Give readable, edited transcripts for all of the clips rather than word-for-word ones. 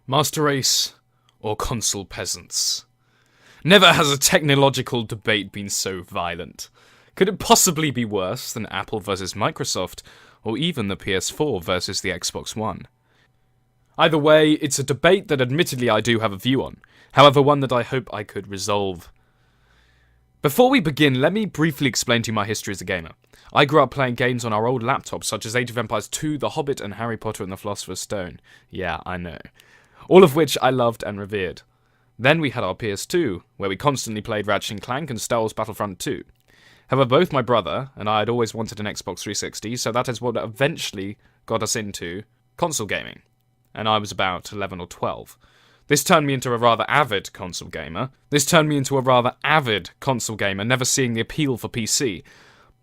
MasterRace or console peasants? Never has a technological debate been so violent. Could it possibly be worse than Apple versus Microsoft, or even the PS4 versus the Xbox One? Either way, it's a debate that admittedly I do have a view on, however one that I hope I could resolve. Before we begin, let me briefly explain to you my history as a gamer. I grew up playing games on our old laptops such as Age of Empires 2, The Hobbit, and Harry Potter and the Philosopher's Stone. Yeah, I know. All of which I loved and revered. Then we had our PS2, where we constantly played Ratchet & Clank and Star Wars Battlefront 2. However, both my brother and I had always wanted an Xbox 360, so that is what eventually got us into console gaming. And I was about 11 or 12. This turned me into a rather avid console gamer, never seeing the appeal for PC.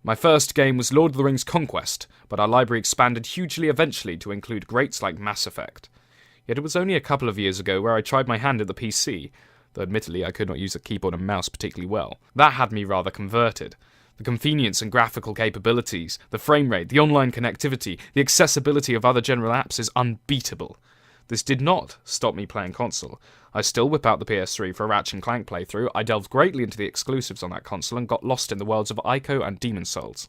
My first game was Lord of the Rings Conquest, but our library expanded hugely eventually to include greats like Mass Effect. Yet it was only a couple of years ago where I tried my hand at the PC, though admittedly I could not use a keyboard and mouse particularly well. That had me rather converted. The convenience and graphical capabilities, the frame rate, the online connectivity, the accessibility of other general apps is unbeatable. This did not stop me playing console. I still whip out the PS3 for a Ratchet & Clank playthrough. I delved greatly into the exclusives on that console and got lost in the worlds of Ico and Demon's Souls.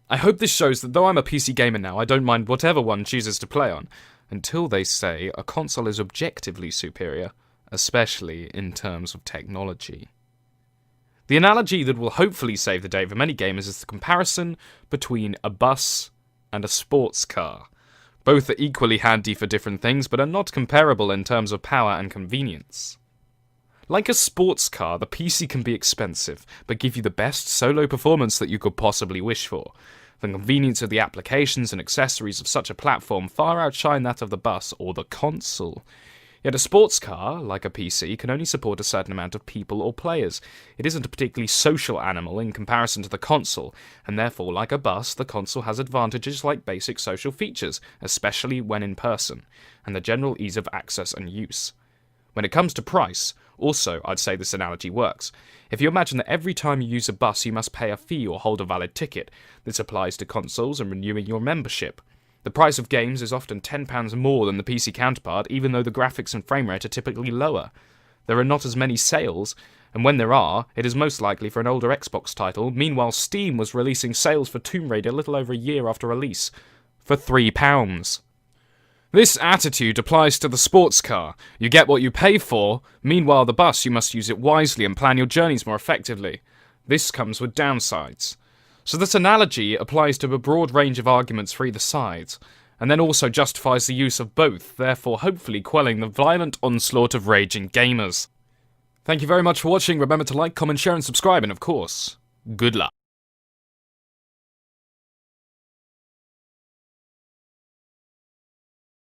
I hope this shows that though I'm a PC gamer now, I don't mind whatever one chooses to play on, until they say a console is objectively superior, especially in terms of technology. The analogy that will hopefully save the day for many gamers is the comparison between a bus and a sports car. Both are equally handy for different things, but are not comparable in terms of power and convenience. Like a sports car, the PC can be expensive, but give you the best solo performance that you could possibly wish for. The convenience of the applications and accessories of such a platform far outshine that of the bus or the console. Yet a sports car, like a PC, can only support a certain amount of people or players. It isn't a particularly social animal in comparison to the console, and therefore, like a bus, the console has advantages like basic social features, especially when in person, and the general ease of access and use. When it comes to price, also, I'd say this analogy works. If you imagine that every time you use a bus you must pay a fee or hold a valid ticket, this applies to consoles and renewing your membership. The price of games is often £10 more than the PC counterpart, even though the graphics and frame rate are typically lower. There are not as many sales, and when there are, it is most likely for an older Xbox title. Meanwhile, Steam was releasing sales for Tomb Raider a little over a year after release, for £3. This attitude applies to the sports car. You get what you pay for, meanwhile the bus you must use it wisely and plan your journeys more effectively. This comes with downsides. So this analogy applies to a broad range of arguments for either side, and then also justifies the use of both, therefore hopefully quelling the violent onslaught of raging gamers. Thank you very much for watching. Remember to like, comment, share and subscribe, and of course, good luck.